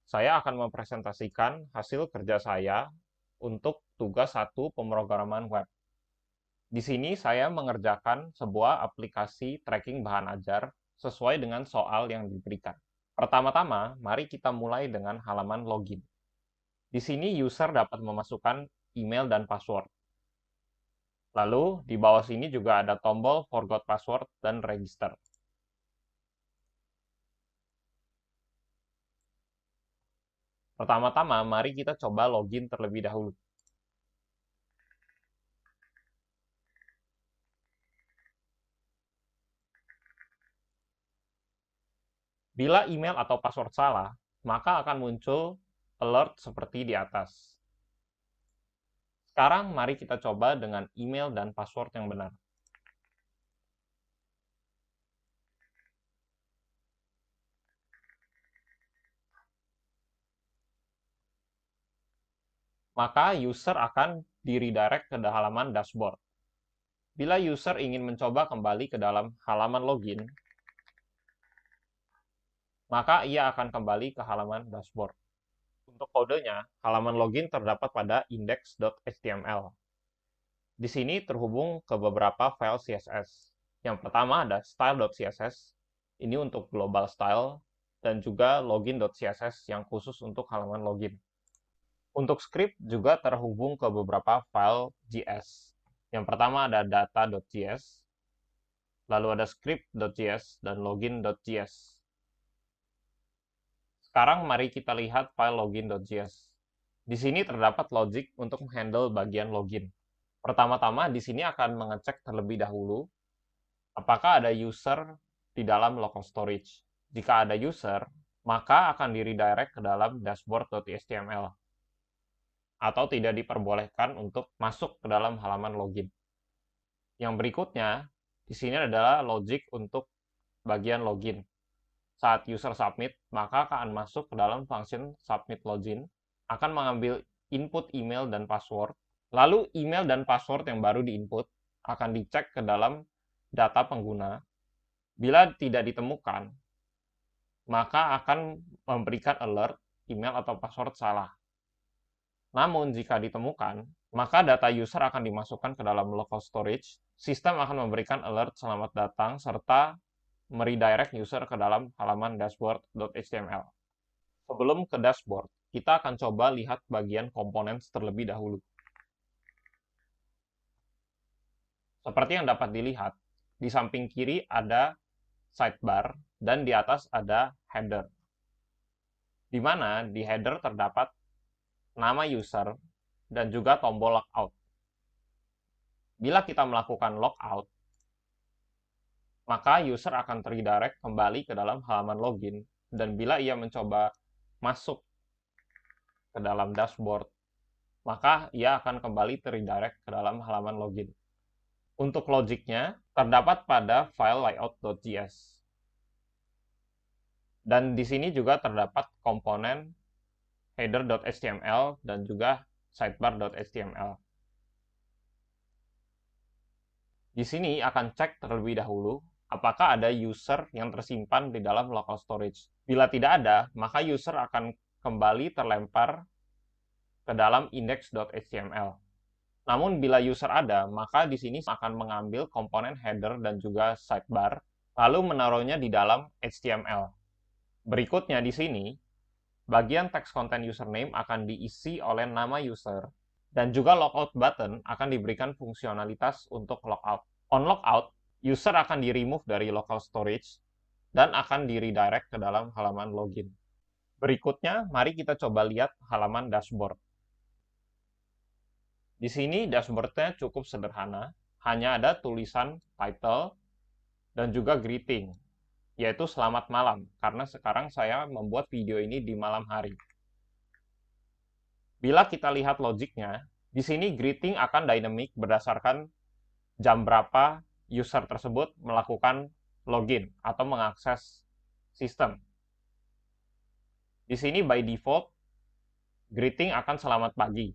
saya akan mempresentasikan hasil kerja saya untuk tugas 1 pemrograman web. Di sini saya mengerjakan sebuah aplikasi tracking bahan ajar sesuai dengan soal yang diberikan. Pertama-tama, mari kita mulai dengan halaman login. Di sini user dapat memasukkan email dan password. Lalu, di bawah sini juga ada tombol forgot password dan register. Pertama-tama, mari kita coba login terlebih dahulu. Bila email atau password salah, maka akan muncul alert seperti di atas. Sekarang mari kita coba dengan email dan password yang benar. Maka user akan di-redirect ke halaman dashboard. Bila user ingin mencoba kembali ke dalam halaman login, maka ia akan kembali ke halaman dashboard. Untuk kodenya, halaman login terdapat pada index.html. Di sini terhubung ke beberapa file CSS. Yang pertama ada style.css, ini untuk global style, dan juga login.css yang khusus untuk halaman login. Untuk script juga terhubung ke beberapa file JS. Yang pertama ada data.js, lalu ada script.js, dan login.js. Sekarang mari kita lihat file login.js. Di sini terdapat logic untuk menghandle bagian login. Pertama-tama di sini akan mengecek terlebih dahulu apakah ada user di dalam local storage. Jika ada user, maka akan di-redirect ke dalam dashboard.html atau tidak diperbolehkan untuk masuk ke dalam halaman login. Yang berikutnya, di sini adalah logic untuk bagian login. Saat user submit, maka akan masuk ke dalam function submit login, akan mengambil input email dan password, lalu email dan password yang baru diinput akan dicek ke dalam data pengguna. Bila tidak ditemukan, maka akan memberikan alert email atau password salah. Namun jika ditemukan, maka data user akan dimasukkan ke dalam local storage. Sistem akan memberikan alert selamat datang serta meredirect user ke dalam halaman dashboard.html. Sebelum ke dashboard, kita akan coba lihat bagian komponen terlebih dahulu. Seperti yang dapat dilihat, di samping kiri ada sidebar dan di atas ada header. Di mana di header terdapat nama user dan juga tombol logout. Bila kita melakukan logout, maka user akan terredirect kembali ke dalam halaman login, dan bila ia mencoba masuk ke dalam dashboard, maka ia akan kembali terredirect ke dalam halaman login. Untuk logiknya, terdapat pada file layout.js. Dan di sini juga terdapat komponen header.html dan juga sidebar.html. Di sini akan cek terlebih dahulu apakah ada user yang tersimpan di dalam local storage. Bila tidak ada, maka user akan kembali terlempar ke dalam index.html. Namun bila user ada, maka di sini akan mengambil komponen header dan juga sidebar, lalu menaruhnya di dalam HTML. Berikutnya di sini, bagian text content username akan diisi oleh nama user, dan juga logout button akan diberikan fungsionalitas untuk logout. On logout, user akan di-remove dari local storage dan akan di-redirect ke dalam halaman login. Berikutnya, mari kita coba lihat halaman dashboard. Di sini dashboard-nya cukup sederhana, hanya ada tulisan title dan juga greeting, yaitu selamat malam, karena sekarang saya membuat video ini di malam hari. Bila kita lihat logiknya, di sini greeting akan dynamic berdasarkan jam berapa user tersebut melakukan login atau mengakses sistem. Di sini by default, greeting akan selamat pagi.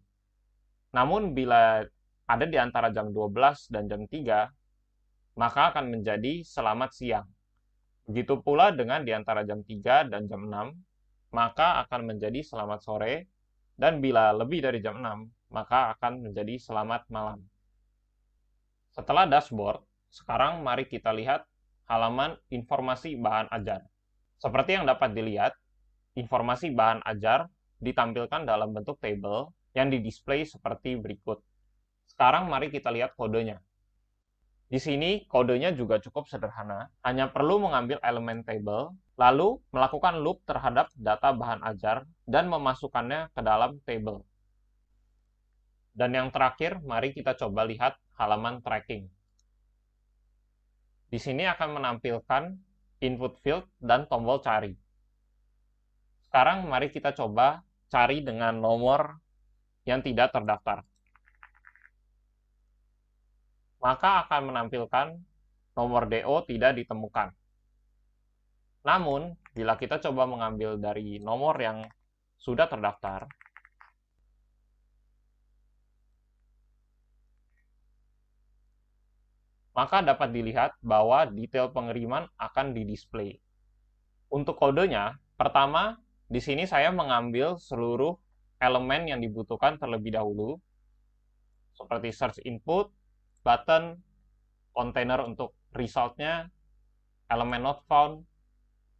Namun bila ada di antara jam 12 dan jam 3, maka akan menjadi selamat siang. Begitu pula dengan di antara jam 3 dan jam 6, maka akan menjadi selamat sore, dan bila lebih dari jam 6, maka akan menjadi selamat malam. Setelah dashboard, sekarang mari kita lihat halaman informasi bahan ajar. Seperti yang dapat dilihat, informasi bahan ajar ditampilkan dalam bentuk tabel yang didisplay seperti berikut. Sekarang mari kita lihat kodenya. Di sini kodenya juga cukup sederhana, hanya perlu mengambil elemen table, lalu melakukan loop terhadap data bahan ajar dan memasukkannya ke dalam table. Dan yang terakhir, mari kita coba lihat halaman tracking. Di sini akan menampilkan input field dan tombol cari. Sekarang mari kita coba cari dengan nomor yang tidak terdaftar. Maka akan menampilkan nomor DO tidak ditemukan. Namun, bila kita coba mengambil dari nomor yang sudah terdaftar, maka dapat dilihat bahwa detail pengiriman akan didisplay. Untuk kodenya, pertama, di sini saya mengambil seluruh elemen yang dibutuhkan terlebih dahulu, seperti search input, button, container untuk resultnya, elemen not found,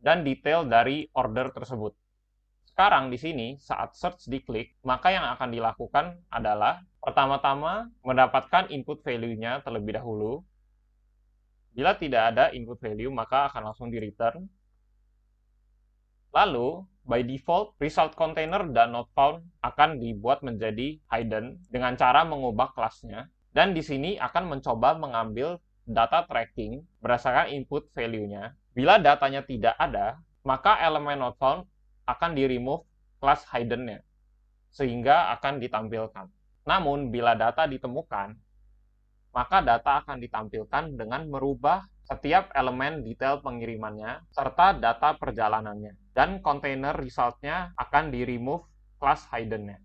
dan detail dari order tersebut. Sekarang di sini, saat search diklik, maka yang akan dilakukan adalah pertama-tama mendapatkan input value-nya terlebih dahulu. Bila tidak ada input value, maka akan langsung di-return. Lalu, by default, result container dan not found akan dibuat menjadi hidden dengan cara mengubah kelasnya. Dan di sini akan mencoba mengambil data tracking berdasarkan input value-nya. Bila datanya tidak ada, maka elemen not found akan di-remove kelas hidden-nya, sehingga akan ditampilkan. Namun, bila data ditemukan, maka data akan ditampilkan dengan merubah setiap elemen detail pengirimannya, serta data perjalanannya. Dan container result-nya akan di-remove kelas hidden-nya.